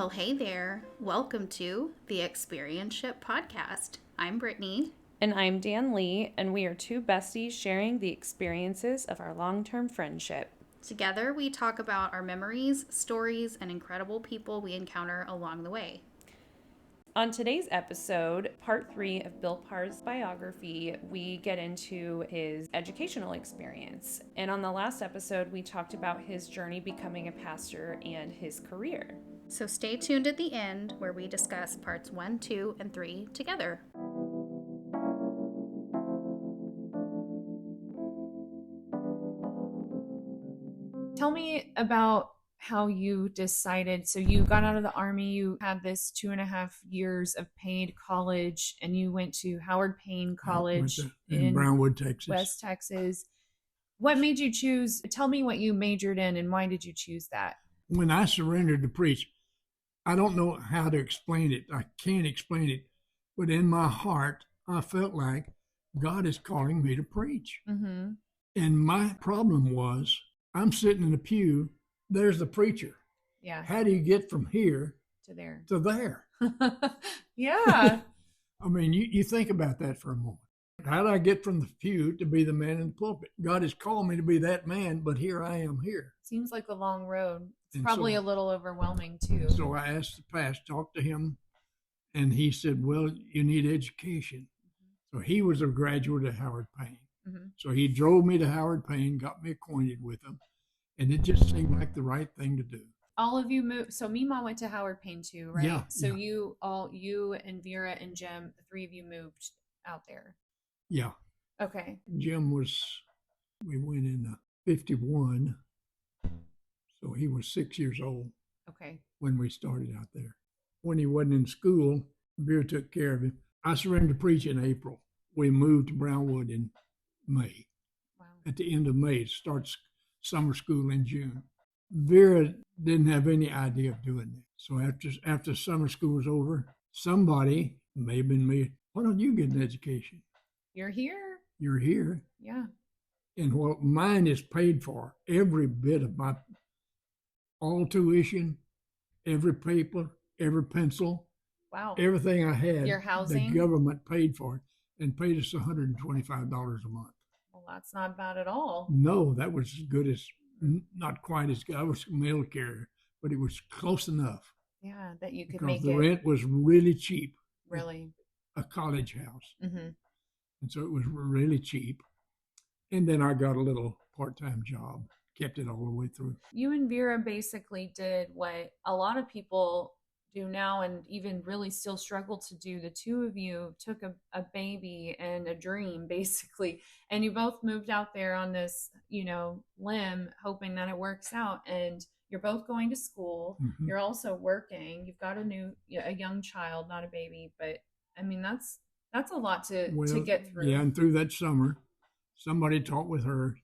Well, hey there. Welcome to the Experience-ship podcast. I'm Brittany. And I'm Danlee, and we are two besties sharing the experiences of our long-term friendship. Together, we talk about our memories, stories, and incredible people we encounter along the way. On today's episode, part 3 of Bill Parr's biography, we get into his educational experience. And on the last episode, we talked about his journey becoming a pastor and his career. So stay tuned at the end where we discuss parts 1, 2, and 3 together. Tell me about how you decided. So you got out of the Army, you had this 2.5 years of paid college, and you went to Howard Payne College in Brownwood, Texas. West Texas. What made you choose? Tell me what you majored in and why did you choose that? When I surrendered to preach, I don't know how to explain it. I can't explain it. But in my heart, I felt like God is calling me to preach. Mm-hmm. And my problem was, I'm sitting in a pew, there's the preacher. Yeah. How do you get from here to there? To there? Yeah. I mean, you think about that for a moment. How did I get from the pew to be the man in the pulpit? God has called me to be that man, but here I am here. Seems like a long road. It's And probably so- a little overwhelming too. So I asked the pastor, talked to him, and he said, well, you need education. So he was a graduate of Howard Payne. Mm-hmm. So he drove me to Howard Payne, got me acquainted with him, and it just seemed like the right thing to do. All of you moved. So Mima went to Howard Payne too, right? Yeah. So yeah. you and Vera and Jim, the three of you moved out there. Yeah. Okay. Jim we went in 51, so he was 6 years old Okay. when we started out there. When he wasn't in school, Vera took care of him. I surrendered to preach in April. We moved to Brownwood in May. Wow. At the end of May, it starts summer school in June. Vera didn't have any idea of doing that. So after summer school was over, somebody, may have been me, why don't you get an education? You're here. You're here. Yeah. And what mine is paid for, every bit of all tuition, every paper, every pencil, Wow. everything I had, Your housing? the government paid for it and paid us $125 a month. Well, that's not bad at all. No, that was as good as, not quite as good. I was a mail carrier, but it was close enough. Yeah, that you could Because make the it. rent was really cheap. Really. A college house. Mm-hmm. And so it was really cheap. And then I got a little part-time job, kept it all the way through. You and Vera basically did what a lot of people do now and even really still struggle to do. The two of you took a baby and a dream basically, and you both moved out there on this, limb, hoping that it works out. And you're both going to school. Mhm. You're also working. You've got a young child, not a baby, but I mean, that's a lot to get through. Yeah, and through that summer, somebody taught with her.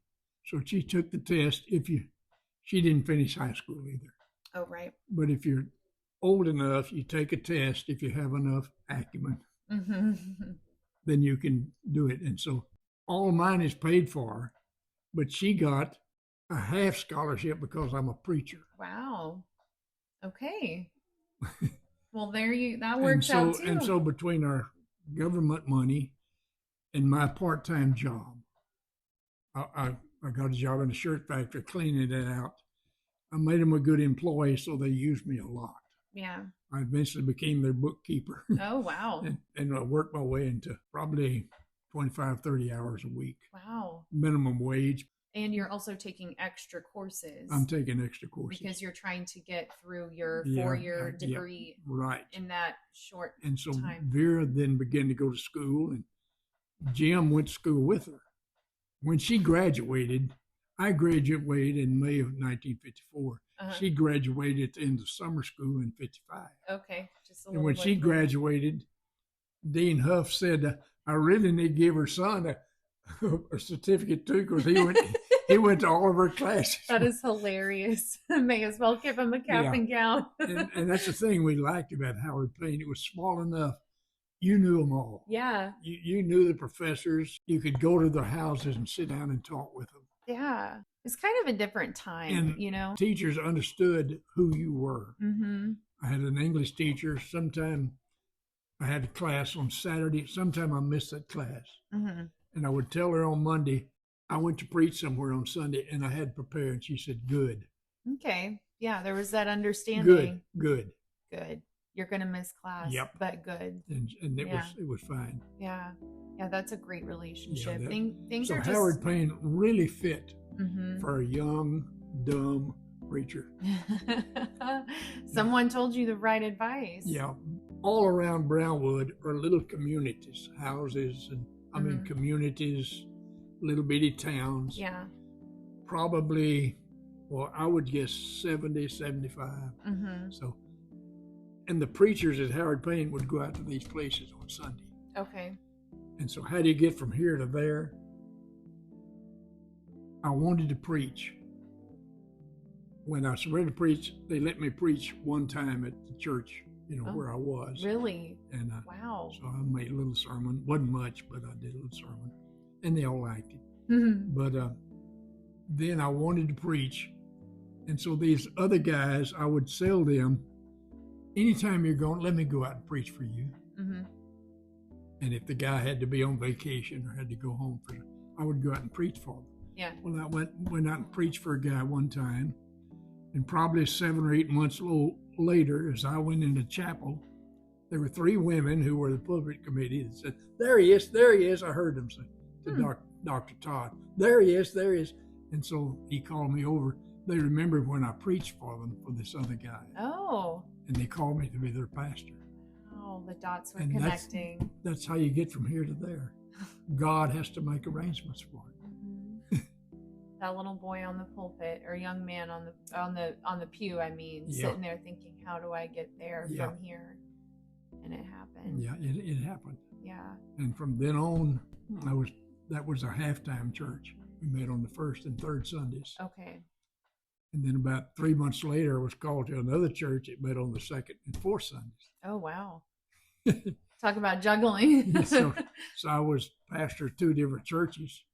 So she took the test. She didn't finish high school either. Oh, right. But if you're old enough, you take a test. If you have enough acumen, Mm-hmm. then you can do it. And so all mine is paid for, but she got a half scholarship because I'm a preacher. Wow. Okay. Well, that works out too. And so between our government money and my part-time job, I got a job in a shirt factory cleaning it out. I made them a good employee, so they used me a lot. Yeah. I eventually became their bookkeeper. Oh, wow. and I worked my way into probably 25, 30 hours a week. Wow. Minimum wage. And you're also taking extra courses. I'm taking extra courses. Because you're trying to get through your Yeah, 4-year degree right. in that short And so time. Vera then began to go to school, and Jim went to school with her. When she graduated, I graduated in May of 1954. Uh-huh. She graduated at the end of summer school in 55. Okay. Just a And little when bit she later. graduated, Dean Huff said, I really need to give her son a certificate too, because he went to all of her classes. That is hilarious. May as well give him a cap and gown. and that's the thing we liked about Howard Payne. It was small enough. You knew them all. Yeah. You knew the professors. You could go to their houses and sit down and talk with them. Yeah. It's kind of a different time, And you know? teachers understood who you were. Mm-hmm. I had an English teacher. Sometime I had a class on Saturday. Sometime I missed that class. Mm-hmm. And I would tell her on Monday, I went to preach somewhere on Sunday and I had prepared. And she said, good. Okay. Yeah, there was that understanding. Good. You're gonna miss class. Yep. But good. And it was fine. Yeah. Yeah, that's a great relationship. Yeah, Things so are just Howard Payne really fit Mm-hmm. for a young, dumb preacher. Someone told you the right advice. Yeah. All around Brownwood are little communities, houses, and Mm-hmm. communities, little bitty towns. Yeah. Probably, well, I would guess 70, 75. Mm-hmm. So, and the preachers at Howard Payne would go out to these places on Sunday. Okay. And so, how do you get from here to there? I wanted to preach. When I was ready to preach, they let me preach one time at the church, where I was. Really? And Wow. so I made a little sermon. Wasn't much, but I did a little sermon. And they all liked it. Mm-hmm. But then I wanted to preach. And so these other guys, I would sell them, anytime you're going, let me go out and preach for you. Mm-hmm. And if the guy had to be on vacation or had to go home, I would go out and preach for them. Yeah. Well, I went out and preached for a guy one time. And probably 7 or 8 months later, as I went into chapel, there were 3 women who were the pulpit committee that said, there he is. I heard them say to Dr. Todd, there he is. And so he called me over. They remembered when I preached for them, for this other guy. Oh. And they called me to be their pastor. Oh, the dots were And connecting. That's how you get from here to there. God has to make arrangements for it. That little boy on the pulpit, or young man on the pew, sitting there thinking, how do I get there from here? And it happened. Yeah, it happened. Yeah. And from then on, that was a halftime church. We met on the first and third Sundays. Okay. And then about 3 months later, I was called to another church. It met on the second and fourth Sundays. Oh, wow. Talk about juggling. so I was pastor of 2 different churches.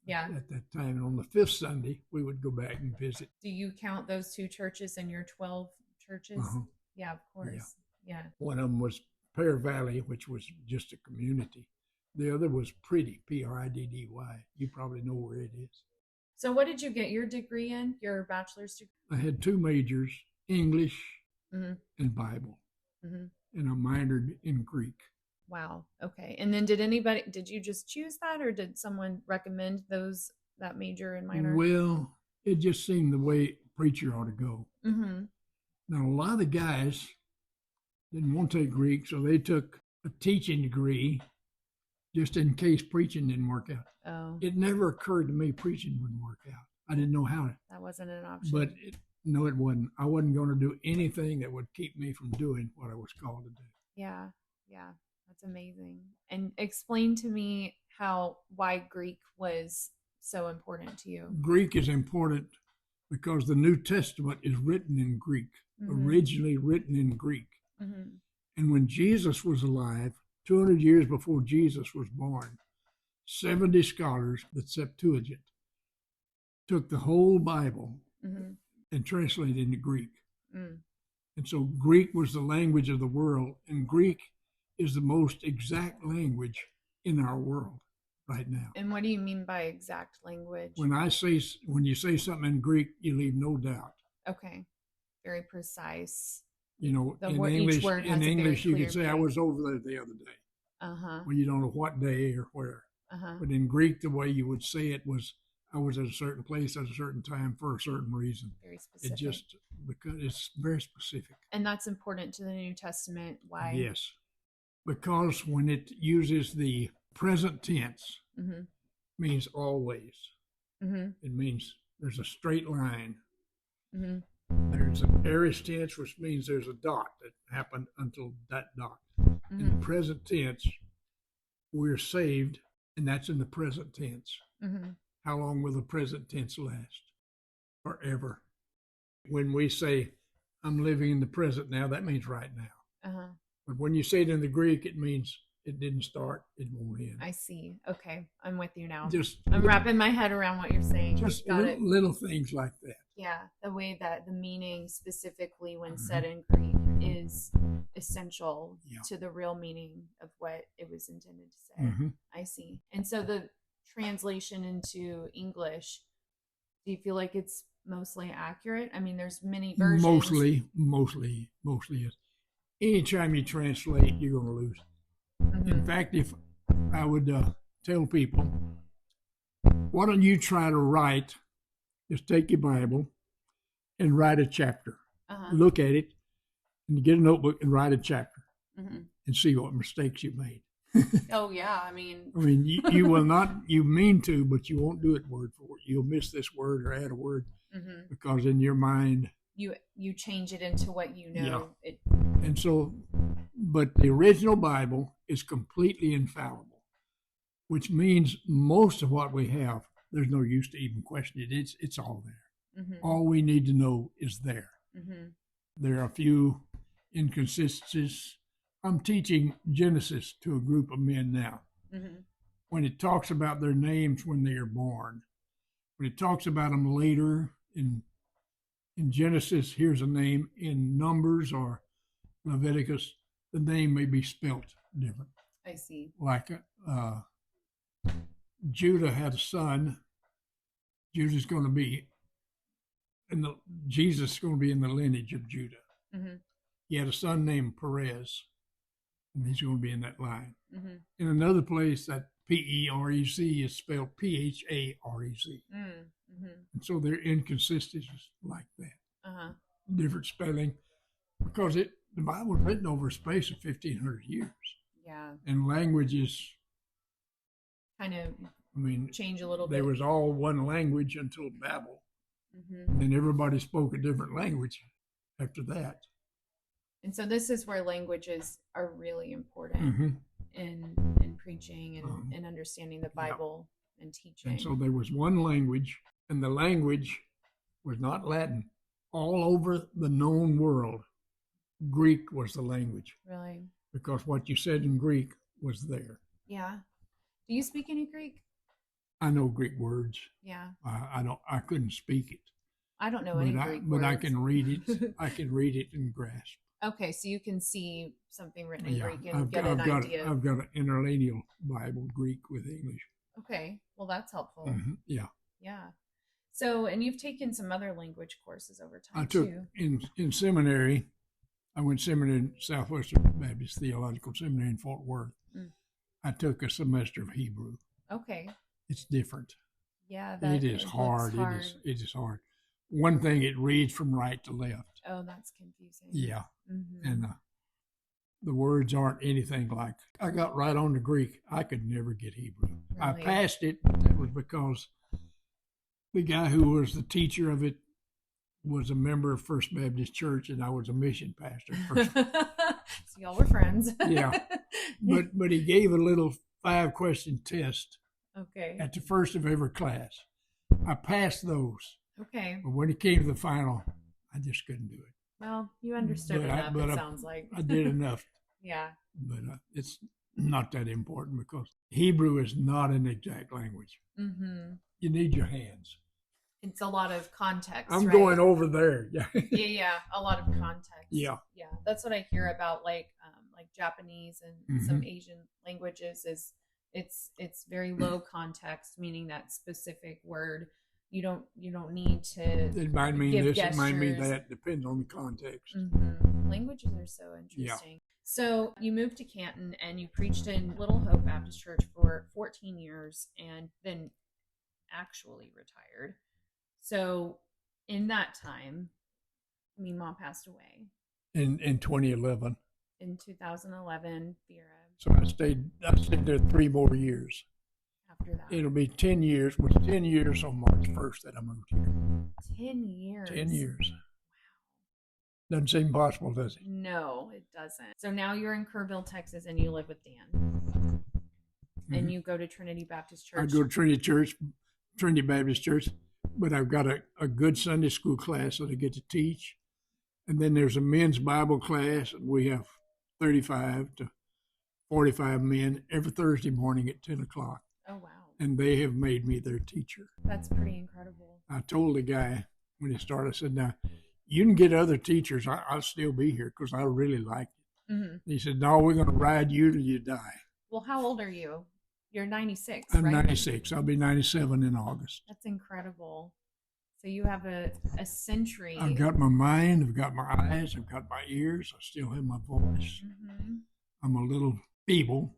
Yeah. At that time. And on the 5th Sunday, we would go back and visit. Do you count those 2 churches in your 12 churches? Uh-huh. Yeah, of course. Yeah. One of them was Pear Valley, which was just a community. The other was Priddy, Priddy. You probably know where it is. So what did you get your degree in, your bachelor's degree? I had 2 majors, English Mm-hmm. and Bible. Mm-hmm. And I minored in Greek. Wow. Okay. And then did you just choose that, or did someone recommend that major and minor? Well, it just seemed the way a preacher ought to go. Mm-hmm. Now, a lot of the guys didn't want to take Greek, so they took a teaching degree just in case preaching didn't work out. Oh. It never occurred to me preaching wouldn't work out. I didn't know how to. That wasn't an option. But no, it wasn't. I wasn't going to do anything that would keep me from doing what I was called to do. Yeah. Yeah. That's amazing. And explain to me why Greek was so important to you. Greek is important because the New Testament is written in Greek, originally written in Greek. Mm-hmm. And when Jesus was alive, 200 years before Jesus was born, 70 scholars, the Septuagint, took the whole Bible and translated it into Greek. Mm. And so Greek was the language of the world, and Greek is the most exact language in our world right now. And what do you mean by exact language? When you say something in Greek, you leave no doubt. Okay. Very precise. In English, you can say, I was over there the other day. Uh-huh. Well, you don't know what day or where. Uh-huh. But in Greek, the way you would say it was, I was at a certain place at a certain time for a certain reason. Very specific. Because it's very specific. And that's important to the New Testament. Why? Yes. Because when it uses the present tense, means always. Mm-hmm. It means there's a straight line. Mm-hmm. There's an aorist tense, which means there's a dot that happened until that dot. Mm-hmm. In the present tense, we're saved, and that's in the present tense. Mm-hmm. How long will the present tense last? Forever. When we say, I'm living in the present now, that means right now. Uh-huh. But when you say it in the Greek, it means it didn't start, it won't end. I see. Okay. I'm with you now. I'm wrapping my head around what you're saying. Just Got it. little things like that. Yeah. The way that the meaning specifically when said in Greek. is essential Yeah. to the real meaning of what it was intended to say. Mhm. I see. And so the translation into English, do you feel like it's mostly accurate? I mean, there's many versions. Mostly is. Anytime you translate, you're going to lose. In fact, if I would tell people, why don't you try to write, just take your Bible and write a chapter. Look at it and get a notebook and write a chapter and see what mistakes you made. Oh, yeah. I mean, you will not, you mean to, but you won't do it word for word. You'll miss this word or add a word because in your mind, you change it into what you know. Yeah. And so, but the original Bible is completely infallible, which means most of what we have, there's no use to even question it. It's all there. All we need to know is there. There are a few inconsistencies. I'm teaching Genesis to a group of men now. When it talks about their names when they are born, when it talks about them later in Genesis, here's a name. In Numbers or Leviticus, the name may be spelt different. I see. Like Judah had a son. Judah's going to be Jesus is going to be in the lineage of Judah. He had a son named Perez, and he's going to be in that line. In another place, that Perec is spelled Pharez. And so they're inconsistencies like that. Different spelling, because the Bible was written over a space of 1,500 years. Yeah. And languages kind of change a little bit. There was all one language until Babel. And then everybody spoke a different language after that. And so this is where languages are really important in preaching and understanding the Bible and teaching. And so there was one language, and the language was not Latin. All over the known world, Greek was the language. Really? Because what you said in Greek was there. Yeah. Do you speak any Greek? I know Greek words. Yeah. I couldn't speak it. I don't know any Greek words. But I can read it. I can read it and grasp. Okay, so you can see something written in Greek and get an idea. I've got an interlineal Bible, Greek with English. Okay, well that's helpful. Yeah. Yeah. So, and you've taken some other language courses over time I took too. in seminary. I went to seminary in Southwestern Baptist Theological Seminary in Fort Worth. I took a semester of Hebrew. Okay. It's different. Yeah, it is hard. It is hard. One thing, it reads from right to left. Oh, that's confusing. Yeah. And the words aren't anything like. I got right on to Greek. I could never get Hebrew. Really? I passed it, but that was because the guy who was the teacher of it was a member of First Baptist Church, and I was a mission pastor. So y'all were friends. Yeah. But he gave a little 5-question test. Okay. At the first of every class. I passed those. Okay. But when it came to the final, I just couldn't do it. Well, you understood enough, it sounds like. I did enough. Yeah. But it's not that important because Hebrew is not an exact language. You need your hands. It's a lot of context. I'm going over there. Yeah. Yeah. A lot of context. Yeah. Yeah. That's what I hear about like Japanese and some Asian languages is it's very low context, meaning that specific word. You don't need to. It might mean give this. gestures. It might mean that. Depends on the context. Languages are so interesting. Yeah. So you moved to Canton and you preached in Little Hope Baptist Church for 14 years and then actually retired. So in that time, Mom passed away. In 2011. In 2011, Vera. So I stayed there 3 more years. After that. It'll be 10 years. It was 10 years on March 1st that I moved here. 10 years. 10 years. Wow. Doesn't seem possible, does it? No, it doesn't. So now you're in Kerrville, Texas, and you live with Dan. And you go to Trinity Baptist Church. I go to Trinity Baptist Church, but I've got a good Sunday school class that I get to teach. And then there's a men's Bible class, and we have 35 to 45 men every Thursday morning at 10 o'clock. Oh, wow. And they have made me their teacher. That's pretty incredible. I told the guy when he started, I said, now, you can get other teachers. I'll still be here because I really like it. Mm-hmm. He said, no, we're going to ride you till you die. Well, how old are you? You're 96, I'm right? 96. I'll be 97 in August. That's incredible. So you have a century. I've got my mind. I've got my eyes. I've got my ears. I still have my voice. Mm-hmm. I'm a little feeble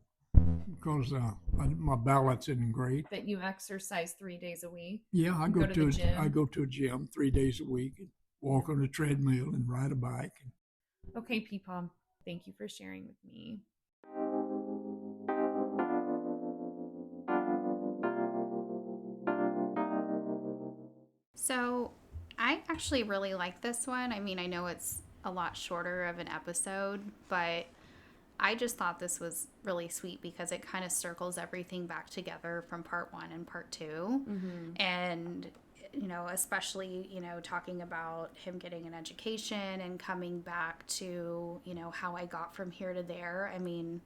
because my balance isn't great. That you exercise 3 days a week. Yeah, I go to the gym. I go to a gym 3 days a week and walk on a treadmill and ride a bike. Okay, Pepaw, thank you for sharing with me. So I actually really like this one. I mean, I know it's a lot shorter of an episode, but I just thought this was really sweet because it kind of circles everything back together from part 1 and part 2. Mm-hmm. And, you know, especially, you know, talking about him getting an education and coming back to, you know, how I got from here to there. I mean,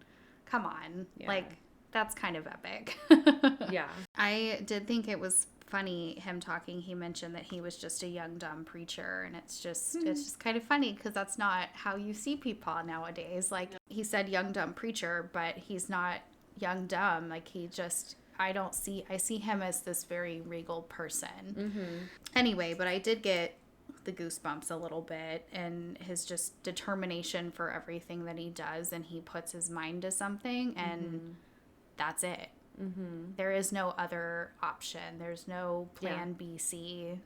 come on. Yeah. Like, that's kind of epic. Yeah. I did think it was funny him talking. He mentioned that he was just a young dumb preacher, and it's just kind of funny because that's not how you see Pepaw nowadays. Like, he said young dumb preacher, but he's not young dumb. Like, I see him as this very regal person. Mm-hmm. Anyway, but I did get the goosebumps a little bit, and his just determination for everything that he does, and he puts his mind to something, and that's it. Mm-hmm. There is no other option. There's no plan B, C,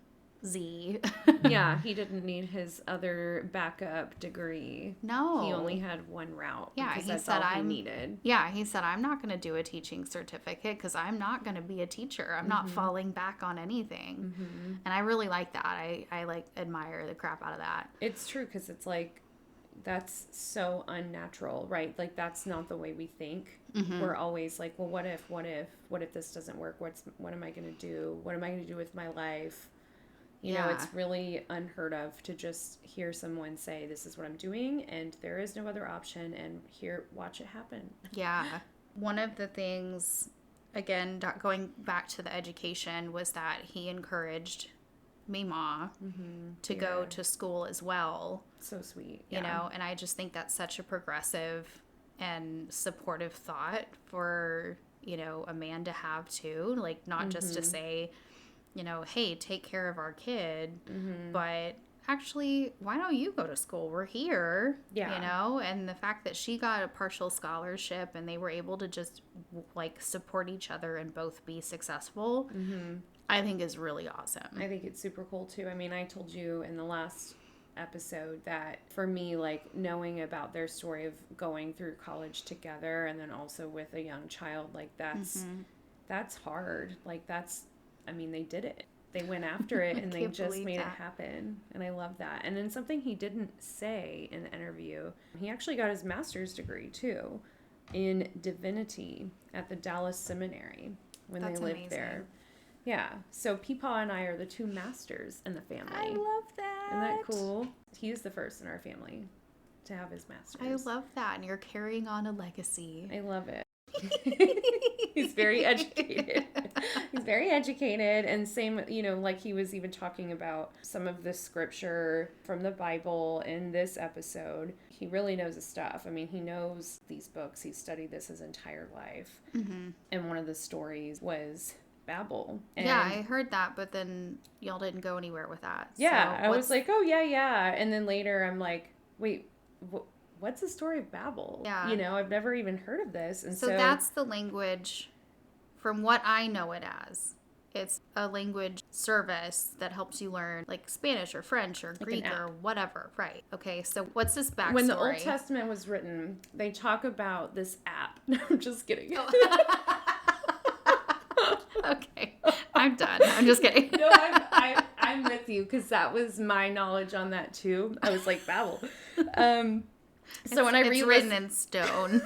Z. Yeah, he didn't need his other backup degree. No. He only had one route. Yeah, because he that's said, all he needed. Yeah, he said, I'm not going to do a teaching certificate because I'm not going to be a teacher. I'm not falling back on anything. Mm-hmm. And I really like that. I like admire the crap out of that. It's true because it's like, that's so unnatural, right? Like, that's not the way we think. Mm-hmm. We're always like, well, what if this doesn't work? What am I going to do? What am I going to do with my life? You know, it's really unheard of to just hear someone say, this is what I'm doing, and there is no other option, and watch it happen. Yeah. One of the things, again, going back to the education, was that he encouraged Mima to go to school as well. So sweet. You know, and I just think that's such a progressive and supportive thought for, you know, a man to have too. Like, not just to say, you know, hey, take care of our kid, but actually, why don't you go to school? We're here, you know? And the fact that she got a partial scholarship and they were able to just, like, support each other and both be successful, I think is really awesome. I think it's super cool, too. I mean, I told you in the last episode that for me, like, knowing about their story of going through college together and then also with a young child, like, that's hard. Like, I mean, they did it. They went after it and they just made it happen. And I love that. And then something he didn't say in the interview, he actually got his master's degree too in divinity at the Dallas Seminary when they lived there. Yeah. So Pepaw and I are the 2 masters in the family. I love that. Isn't that cool? He's the first in our family to have his master's. I love that. And you're carrying on a legacy. I love it. He's very educated. He's very educated, and same, you know, like he was even talking about some of the scripture from the Bible in this episode. He really knows his stuff. I mean, he knows these books. He's studied this his entire life. And one of the stories was Babel. And yeah, I heard that, but then y'all didn't go anywhere with that. Yeah, I was like, oh, yeah. And then later I'm like, wait, what's the story of Babel? Yeah. You know, I've never even heard of this. And so that's the language, from what I know it as. It's a language service that helps you learn, like, Spanish or French or Greek or whatever. Right. Okay, so what's this backstory? When the Old Testament was written, they talk about this app. No, I'm just kidding. Okay, I'm done. I'm just kidding. No, I'm with you, because that was my knowledge on that too. I was like, Babel. So when I it's written in stone.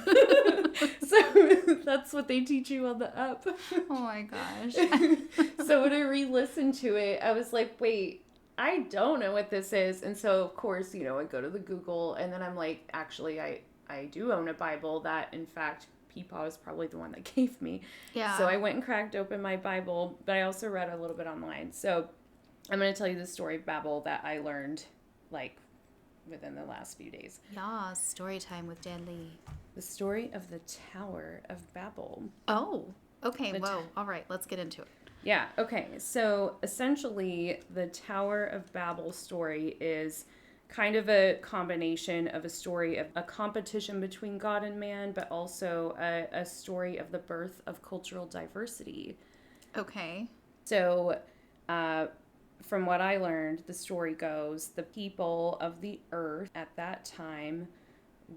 So that's what they teach you on the app. Oh my gosh. So when I re-listened to it, I was like, wait, I don't know what this is. And so of course, you know, I go to the Google, and then I'm like, actually, I do own a Bible that, in fact, Pepaw is probably the one that gave me. Yeah. So I went and cracked open my Bible, but I also read a little bit online. So I'm going to tell you the story of Babel that I learned like within the last few days. Yeah, story time with Danlee. The story of the Tower of Babel. Oh, okay. Whoa. All right, let's get into it. Yeah, okay. So essentially, the Tower of Babel story is kind of a combination of a story of a competition between God and man, but also a story of the birth of cultural diversity. Okay. So, from what I learned, the story goes the people of the earth at that time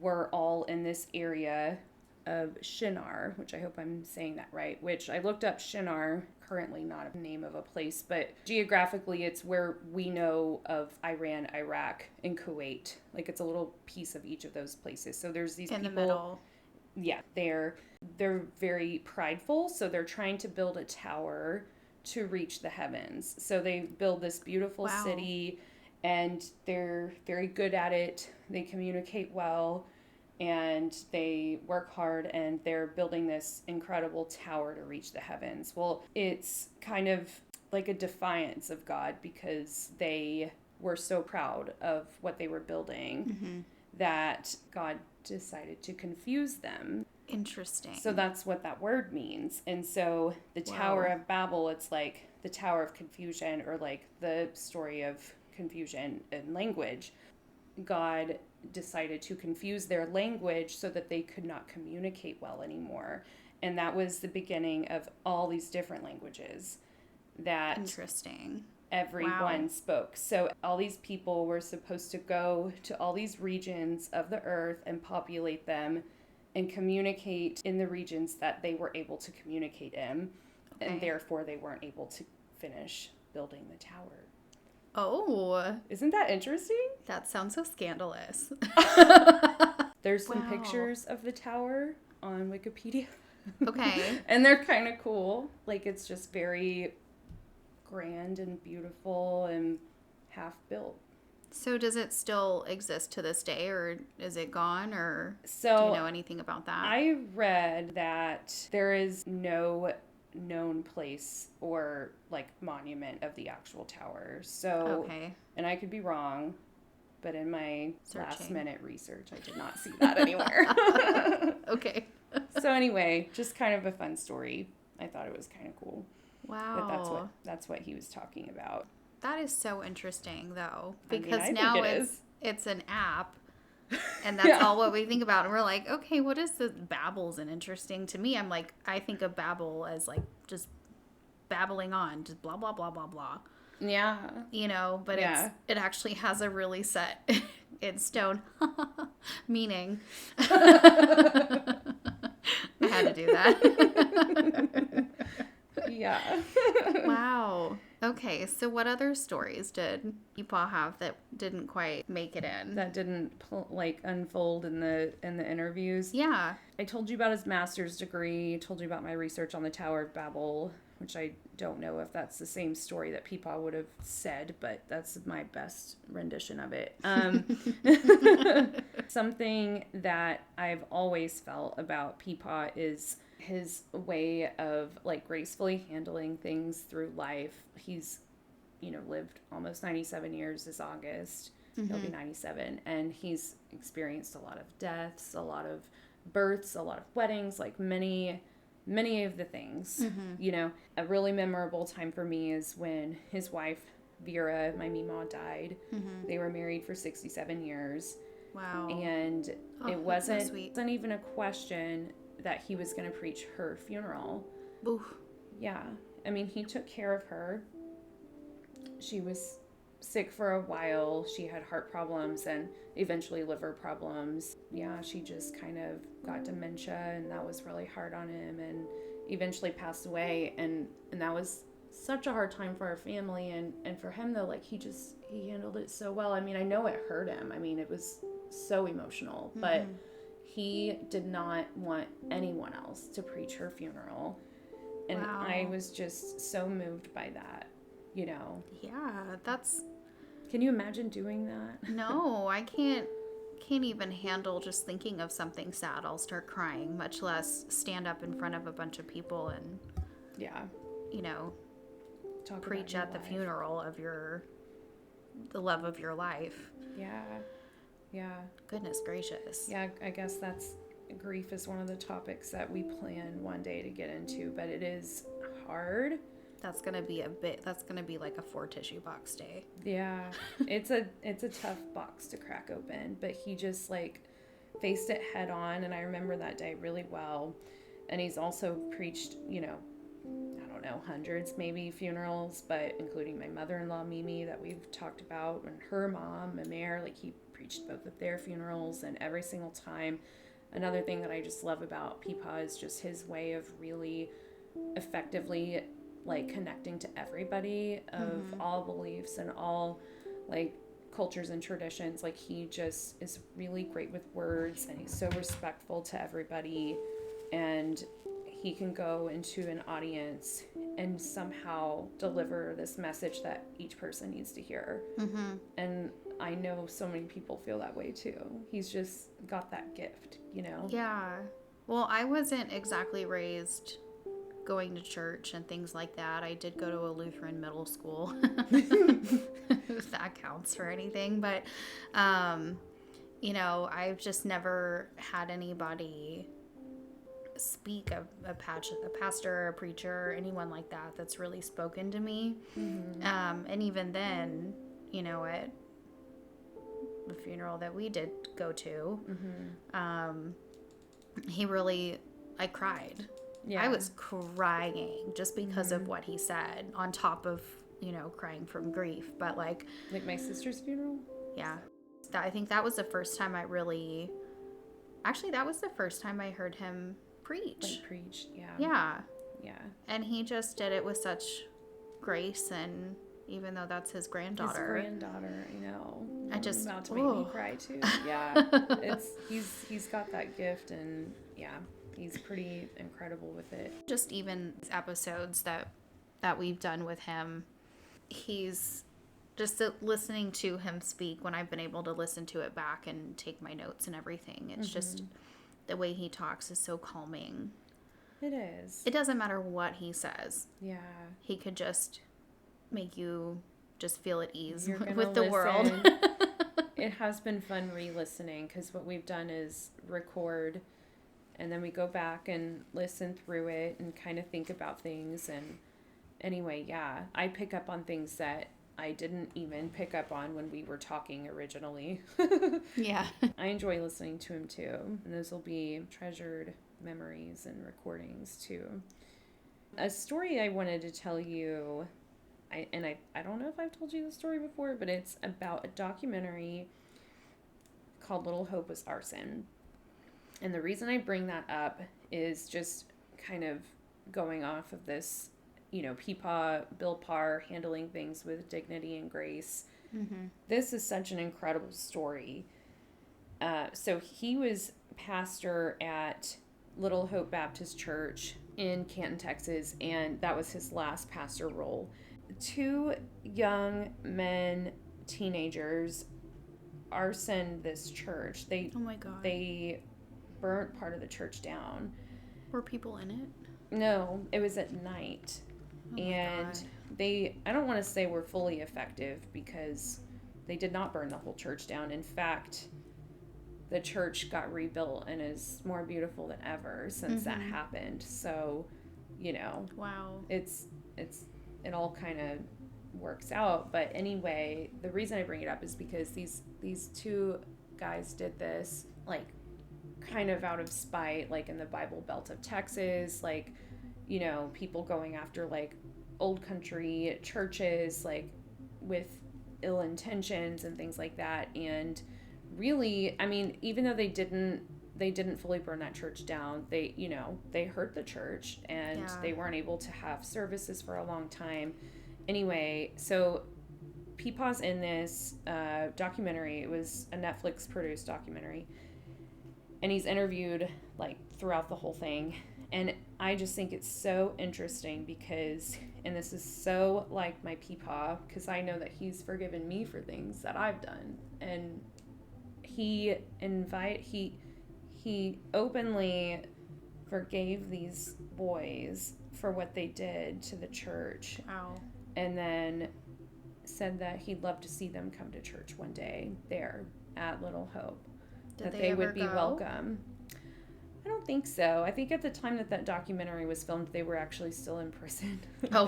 were all in this area of Shinar, which I hope I'm saying that right, which I looked up Shinar, currently not a name of a place, but geographically it's where we know of Iran, Iraq, and Kuwait. Like it's a little piece of each of those places. So there's these in people. the middle. Yeah, they're very prideful, so they're trying to build a tower to reach the heavens. So they build this beautiful city, and they're very good at it. They communicate well, and they work hard, and they're building this incredible tower to reach the heavens. Well, it's kind of like a defiance of God because they were so proud of what they were building that God decided to confuse them. Interesting. So that's what that word means. And so the Tower of Babel, it's like the Tower of Confusion, or like the story of confusion in language. God decided to confuse their language so that they could not communicate well anymore. And that was the beginning of all these different languages that Interesting. everyone spoke. So all these people were supposed to go to all these regions of the earth and populate them and communicate in the regions that they were able to communicate in. Okay. And therefore they weren't able to finish building the tower. Oh. Isn't that interesting? That sounds so scandalous. There's some pictures of the tower on Wikipedia. Okay. And they're kind of cool. Like it's just very grand and beautiful and half built. So does it still exist to this day, or is it gone, or do you know anything about that? I read that there is no known place or like monument of the actual tower. So, and I could be wrong, but in my last minute research, I did not see that anywhere. Okay. So anyway, just kind of a fun story. I thought it was kind of cool. Wow. But that's what he was talking about. That is so interesting, though, because now it's an app, and that's all what we think about. And we're like, okay, what is this? Babble's an interesting to me. I'm like, I think of Babel as like just babbling on, just blah blah blah blah blah. Yeah. You know, but it actually has a really set in stone meaning. I had to do that. Yeah. Wow. Okay, so what other stories did Pepaw have that didn't quite make it in? That didn't unfold in the interviews? Yeah. I told you about his master's degree, told you about my research on the Tower of Babel, which I don't know if that's the same story that Pepaw would have said, but that's my best rendition of it. Something that I've always felt about Pepaw is his way of like gracefully handling things through life. He's, lived almost 97 years this August. He'll be 97, and he's experienced a lot of deaths, a lot of births, a lot of weddings, like many of the things. A really memorable time for me is when his wife Vera, my Meemaw, died. They were married for 67 years. Wow. And it wasn't so even a question that he was going to preach her funeral. Oof. Yeah. I mean, he took care of her. She was sick for a while. She had heart problems and eventually liver problems. Yeah, she just kind of got dementia, and that was really hard on him, and eventually passed away. And that was such a hard time for our family, and for him though, like he handled it so well. I mean, I know it hurt him. I mean, it was so emotional, but he did not want anyone else to preach her funeral. And I was just so moved by that, Yeah, that's... Can you imagine doing that? No, I can't even handle just thinking of something sad. I'll start crying, much less stand up in front of a bunch of people and, preach at the funeral of your the love of your life. Yeah. Goodness gracious. Yeah, I guess grief is one of the topics that we plan one day to get into, but it is hard. That's gonna be like a 4 tissue box day. Yeah, it's a tough box to crack open, but he just like faced it head on, and I remember that day really well. And he's also preached, I don't know, hundreds maybe funerals, but including my mother-in-law Mimi that we've talked about, and her mom Mare, like he preached both of their funerals, and every single time. Another thing that I just love about Pepaw is just his way of really effectively like connecting to everybody of all beliefs and all like cultures and traditions. Like he just is really great with words, and he's so respectful to everybody, and he can go into an audience and somehow deliver this message that each person needs to hear. And I know so many people feel that way too. He's just got that gift, Yeah. Well, I wasn't exactly raised going to church and things like that. I did go to a Lutheran middle school, if that counts for anything. But, I've just never had anybody speak, a pastor, a preacher, anyone like that that's really spoken to me. And even then, at the funeral that we did go to, I cried. Yeah. I was crying just because of what he said, on top of, crying from grief. But like my sister's funeral? Yeah. I think that was the first time that was the first time I heard him preach. Yeah. And he just did it with such grace, and even though that's his granddaughter. I know. I just about to make me cry too. Yeah. He's got that gift, and he's pretty incredible with it. Just even episodes that we've done with him, he's just listening to him speak, when I've been able to listen to it back and take my notes and everything. It's just the way he talks is so calming. It is. It doesn't matter what he says. Yeah. He could just make you just feel at ease with the world. It has been fun re-listening, because what we've done is record, and then we go back and listen through it and kind of think about things. And anyway, I pick up on things that I didn't even pick up on when we were talking originally. Yeah. I enjoy listening to him too, and those will be treasured memories and recordings too. A story I wanted to tell you, I don't know if I've told you the story before, but it's about a documentary called Little Hope Was Arson. And the reason I bring that up is just kind of going off of this, Pepaw, Bill Parr handling things with dignity and grace. This is such an incredible story. So he was pastor at Little Hope Baptist Church in Canton, Texas, and that was his last pastor role. 2 young men, teenagers, arsoned this church. Oh my God. They burnt part of the church down. Were people in it? No, it was at night. Oh and God. I don't want to say were fully effective, because they did not burn the whole church down. In fact, the church got rebuilt and is more beautiful than ever since that happened. So, Wow. It all kind of works out. But anyway, the reason I bring it up is because these 2 guys did this, like, kind of out of spite, like in the Bible Belt of Texas, like, people going after like old country churches, like with ill intentions and things like that. And really, I mean, even though they didn't fully burn that church down, they hurt the church, and they weren't able to have services for a long time. Anyway, so Peepaw's in this documentary. It was a Netflix produced documentary, and he's interviewed like throughout the whole thing. And I just think it's so interesting because, and this is so like my Pepaw, because I know that he's forgiven me for things that I've done. And he openly forgave these boys for what they did to the church. Wow. And then said that he'd love to see them come to church one day there at Little Hope. Did that they they ever would be go? welcome. I don't think so. I think at the time that documentary was filmed, they were actually still in prison. Oh.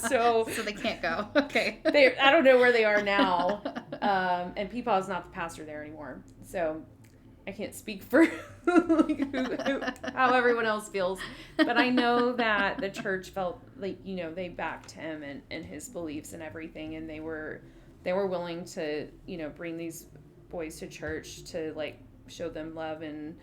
So they can't go. Okay. I don't know where they are now. And Pepaw is not the pastor there anymore. So I can't speak for how everyone else feels. But I know that the church felt like, they backed him and his beliefs and everything. And they were willing to, bring these boys to church to like show them love and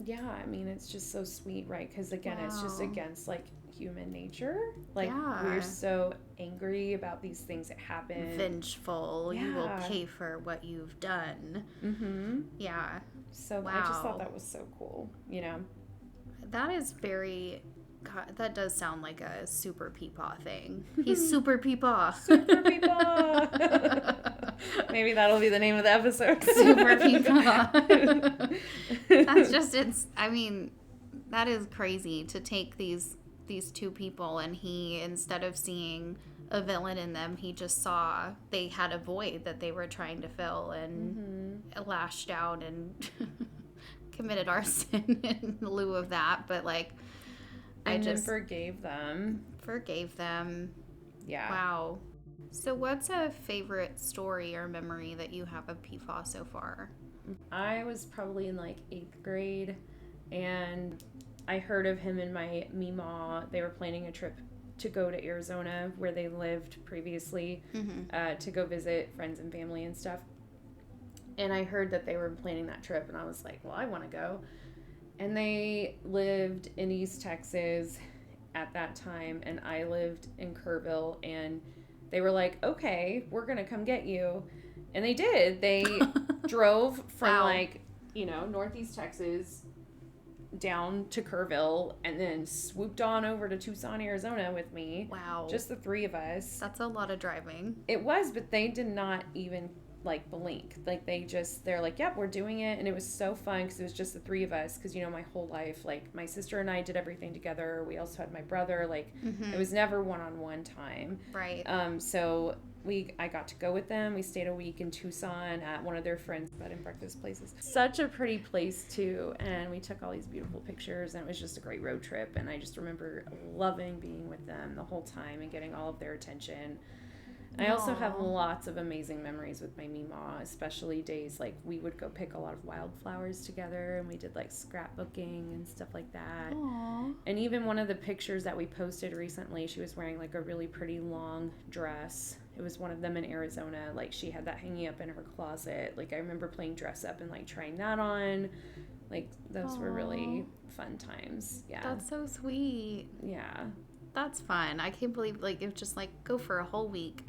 yeah, I mean, it's just so sweet, right? Because again, it's just Wow. against like human nature. Like Yeah. we're so angry about these things that happen. Vengeful. You will Yeah. pay for what you've done. Mm-hmm. Yeah. So I just Wow. thought that was so cool. That is very... God, that does sound like a super Peepaw thing. He's super Peepaw. Super people. Maybe that'll be the name of the episode. Super Peepaw. That's just, that is crazy to take these two people, and he, instead of seeing a villain in them, he just saw they had a void that they were trying to fill, and lashed out and committed arson in lieu of that. But like, And then forgave them. Yeah. Wow. So what's a favorite story or memory that you have of Peepaw so far? I was probably in like 8th grade, and I heard of him and my Meemaw. They were planning a trip to go to Arizona, where they lived previously, to go visit friends and family and stuff. And I heard that they were planning that trip, and I was like, well, I want to go. And they lived in East Texas at that time, and I lived in Kerrville, and they were like, okay, we're going to come get you. And they did. They drove from Wow. Northeast Texas down to Kerrville, and then swooped on over to Tucson, Arizona with me. Wow. Just the 3 of us. That's a lot of driving. It was, but they did not even blink. Like they're like, yep, we're doing it. And it was so fun because it was just the 3 of us, because my whole life, like, my sister and I did everything together. We also had my brother. Like, it was never one-on-one time. Right. So I got to go with them. We stayed a week in Tucson at one of their friends' bed and breakfast places. Such a pretty place too, and we took all these beautiful pictures, and it was just a great road trip. And I just remember loving being with them the whole time and getting all of their attention. I also have lots of amazing memories with my Meemaw, especially days like we would go pick a lot of wildflowers together, and we did like scrapbooking and stuff like that. Aww. And even one of the pictures that we posted recently, she was wearing like a really pretty long dress. It was one of them in Arizona. Like, she had that hanging up in her closet. Like, I remember playing dress up and like trying that on. Like, those were really fun times. Yeah. That's so sweet. Yeah. That's fun. I can't believe, like, it was just like, go for a whole week.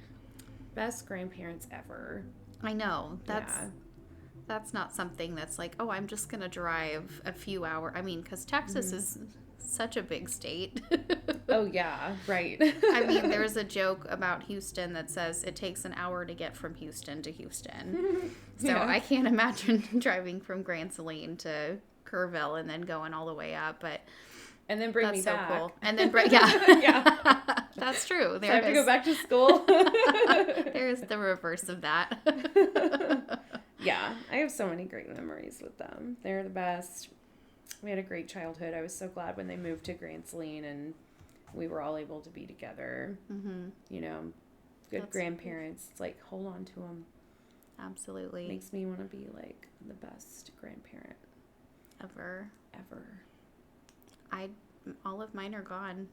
Best grandparents ever. I know. That's not something that's like, oh, I'm just going to drive a few hours. I mean, because Texas is such a big state. Oh, yeah. Right. I mean, there's a joke about Houston that says it takes an hour to get from Houston to Houston. So Yeah. I can't imagine driving from Grand Saline to Kerrville and then going all the way up. But And then bring that's me so back. cool. And then, yeah. Yeah. That's true. So I have to go back to school. There's the reverse of that. Yeah, I have so many great memories with them. They're the best. We had a great childhood. I was so glad when they moved to Grand Saline and we were all able to be together. Mm-hmm. Good That's grandparents. It's like, hold on to them. Absolutely. Makes me want to be like the best grandparent Ever. ever. All of mine are gone.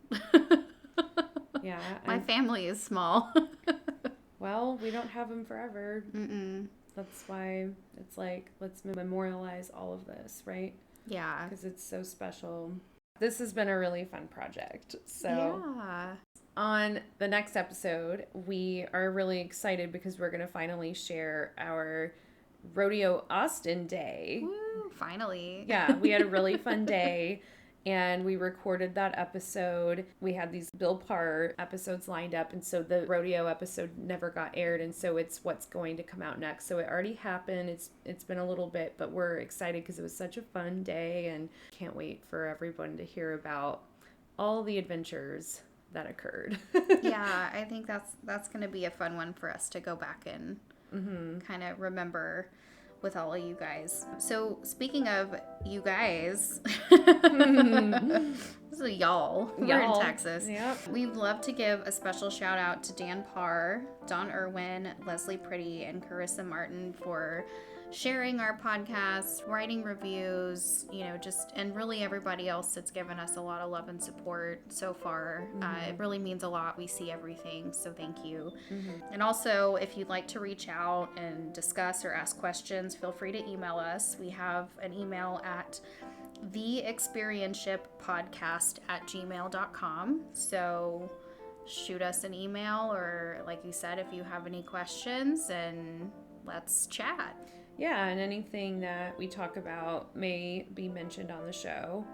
Yeah. My family is small. Well, we don't have them forever. Mm-mm. That's why it's like, let's memorialize all of this, right? Yeah. Because it's so special. This has been a really fun project. So Yeah. on the next episode, we are really excited because we're going to finally share our Rodeo Austin day. Woo, finally. Yeah, we had a really fun day. And we recorded that episode. We had these Bill Parr episodes lined up. And so the rodeo episode never got aired. And so it's what's going to come out next. So it already happened. It's been a little bit, but we're excited because it was such a fun day. And can't wait for everyone to hear about all the adventures that occurred. Yeah, I think that's going to be a fun one for us to go back and kind of remember with all of you guys. So speaking of you guys, this is y'all. We're in Texas. Yep. We'd love to give a special shout out to Dan Parr, Dawn Irwin, Leslie Pretty, and Carissa Martin for sharing our podcast, writing reviews, and really everybody else that's given us a lot of love and support so far. It really means a lot. We see everything, so thank you. And also, if you'd like to reach out and discuss or ask questions, feel free to email us. We have an email at theexperienceshippodcast@gmail.com. So shoot us an email, or like you said, if you have any questions, and let's chat. Yeah, and anything that we talk about may be mentioned on the show.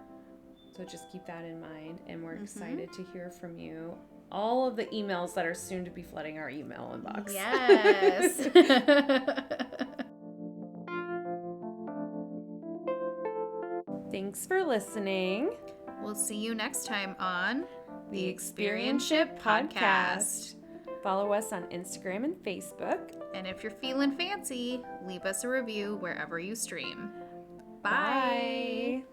So just keep that in mind. And we're excited to hear from you. All of the emails that are soon to be flooding our email inbox. Yes. Thanks for listening. We'll see you next time on The Experience Ship Podcast. Follow us on Instagram and Facebook. And if you're feeling fancy, leave us a review wherever you stream. Bye.